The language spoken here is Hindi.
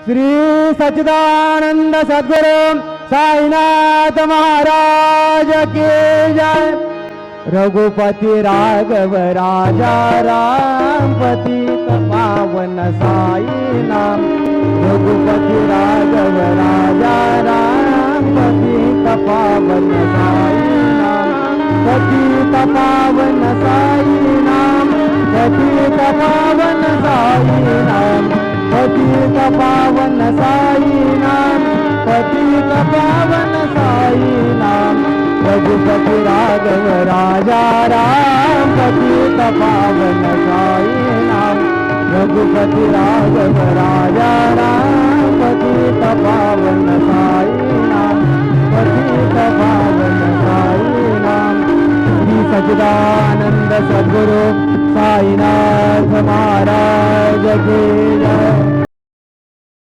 श्री सच्चिदानंद सद्गुरु साईनाथ महाराज की जय। रघुपति राघव राजा राम पतित पावन साई नाम। रघुपति राघव राजा राम पतित पावन साई नाम। पतित पावन साई नाम। पतित पावन साई नाम। पतित पावन साई नाम। पतित पावन साई नाम। रघुपति राघव राजा राम पतित पावन साई नाम। रघुपति राघव राजा राम पतित पावन साई नाम। पतित पावन साई नाम। श्री सच्चिदानंद सद्गुरु साईनाथ महाराज की जय।